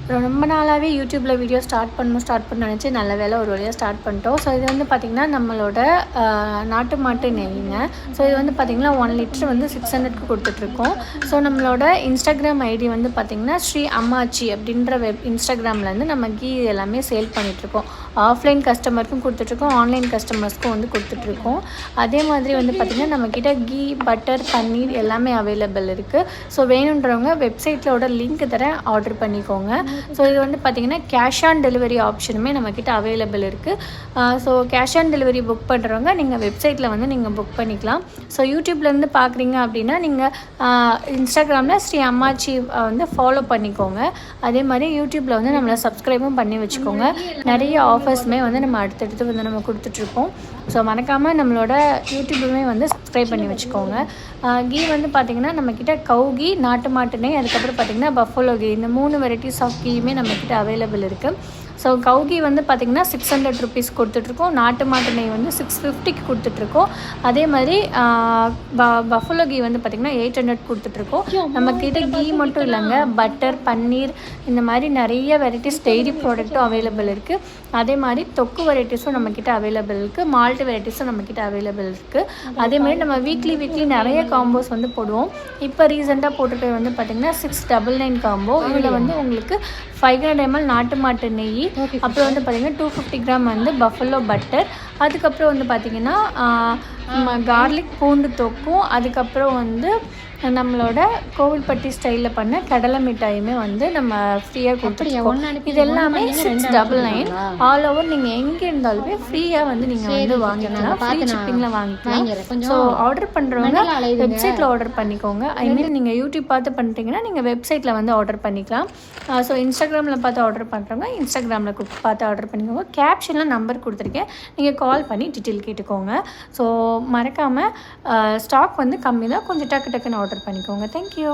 ரொம்ப நாளாகவே யூடியூப்பில் வீடியோ ஸ்டார்ட் பண்ணணும்னு நினச்சி நல்ல வேலை ஒரு வழியாக ஸ்டார்ட் பண்ணிட்டோம். ஸோ இது வந்து பார்த்திங்கன்னா நம்மளோட நாட்டு மாட்டு நெய்ங்க. ஸோ இது வந்து பார்த்திங்கன்னா 1 லிட்டர் வந்து 600க்கு கொடுத்துட்ருக்கோம். ஸோ நம்மளோட இன்ஸ்டாகிராம் ஐடி வந்து பார்த்திங்கன்னா ஸ்ரீ அம்மாச்சி அப்படின்ற இன்ஸ்டாகிராம்லேருந்து நம்ம கீ எல்லாமே சேல் பண்ணிகிட்ருக்கோம். ஆஃப்லைன் கஸ்டமருக்கும் கொடுத்துட்ருக்கோம், ஆன்லைன் கஸ்டமர்ஸ்க்கும் வந்து கொடுத்துட்ருக்கோம். அதே மாதிரி வந்து பார்த்திங்கன்னா நம்மக்கிட்ட கீ, பட்டர், பன்னீர் எல்லாமே அவைலபிள் இருக்குது. ஸோ வேணுன்றவங்க வெப்சைட்டோட லிங்க் தரேன், ஆர்டர் பண்ணிக்கோங்க. ஸோ இது வந்து பார்த்திங்கன்னா கேஷ் ஆன் டெலிவரி ஆப்ஷனுமே நம்மக்கிட்ட அவைலபிள் இருக்குது. So cash on delivery book பண்ணுறவங்க நீங்கள் வெப்சைட்டில் வந்து நீங்கள் புக் பண்ணிக்கலாம். ஸோ யூடியூப்லேருந்து பார்க்குறீங்க அப்படின்னா நீங்கள் இன்ஸ்டாகிராமில் ஸ்ரீ அம்மாச்சி வந்து ஃபாலோ பண்ணிக்கோங்க. அதே மாதிரி யூடியூப்பில் வந்து நம்மளை சப்ஸ்கிரைபும் பண்ணி வச்சுக்கோங்க. நிறைய ஆஃபர்ஸுமே வந்து நம்ம அடுத்தடுத்து வந்து நம்ம கொடுத்துட்ருக்கோம். ஸோ மறக்காமல் நம்மளோட யூடியூபுமே வந்து சப்ஸ்கிரைப் பண்ணி வச்சுக்கோங்க. கீ வந்து பார்த்திங்கன்னா நம்மக்கிட்ட கவு கீ, நாட்டு மாட்டு நெய், அதுக்கப்புறம் பார்த்திங்கன்னா பஃபலோ கீ, இந்த 3 வெரைட்டிஸ் ஆஃப் கீயுமே நம்மக்கிட்ட அவைலபிள் இருக்குது. ஸோ கவு கீ வந்து பார்த்திங்கன்னா 600 ருபீஸ் கொடுத்துட்ருக்கோம். நாட்டு மாட்டு நெய் வந்து 650க்கு கொடுத்துட்ருக்கோம். அதே மாதிரி பஃபலோ கீ வந்து பார்த்திங்கன்னா 800 கொடுத்துட்ருக்கோம். நம்மக்கிட்ட கீ மட்டும் இல்லைங்க, பட்டர், பன்னீர், இந்த மாதிரி நிறைய வெரைட்டிஸ் டெய்ரி ப்ராடக்ட்டும் அவைலபிள் இருக்குது. அதே மாதிரி தொக்கு வெரைட்டிஸும் நம்மக்கிட்ட அவைலபிள் இருக்குது, மால்ட் வெரைட்டிஸும் நம்மக்கிட்ட அவைலபிள் இருக்குது. அதே மாதிரி நம்ம வீக்லி நிறைய காம்போஸ் வந்து போடுவோம். இப்போ ரீசெண்டாக போட்டுட்டு வந்து பார்த்திங்கன்னா 699 காம்போ. இதில் வந்து உங்களுக்கு 500 ml நாட்டு மாட்டு நெய், அப்புறம் வந்து பார்த்திங்கன்னா 250 கிராம் வந்து பஃபலோ பட்டர், அதுக்கப்புறம் வந்து பார்த்திங்கன்னா கார்லிக் பூண்டு தொக்கும், அதுக்கப்புறம் வந்து நம்மளோட கோவில்பட்டி ஸ்டைலில் பண்ண கடலை மிட்டாயுமே வந்து நம்ம ஃப்ரீயாக கொடுத்துருக்கோம். இது எல்லாமே 699. ஆல் ஓவர் நீங்கள் எங்கே இருந்தாலுமே ஃப்ரீயாக வந்து நீங்கள் வந்து வாங்கிக்கலாம், ஃப்ரீ ஷிப்பிங்கில் வாங்கிக்கலாம். ஸோ ஆர்டர் பண்ணுறவங்க வெப்சைட்டில் ஆர்டர் பண்ணிக்கோங்க. ஐமீன் நீங்கள் யூடியூப் பார்த்து பண்ணுறீங்கன்னா நீங்கள் வெப்சைட்டில் வந்து ஆர்டர் பண்ணிக்கலாம். ஸோ இன்ஸ்டாகிராமில் பார்த்து ஆர்டர் பண்ணுறவங்க இன்ஸ்டாகிராமில் பார்த்து ஆர்டர் பண்ணிக்கோங்க. கேப்ஷனில் நம்பர் கொடுத்துருக்கேன், நீங்கள் கால் பண்ணி டீட்டெயில் கேட்டுக்கோங்க. ஸோ மறக்காமல் ஸ்டாக் வந்து கம்மி தான், கொஞ்சம் டக்குன்னு ஆர்டர் பண்ணிக்கோங்க. தேங்க்யூ.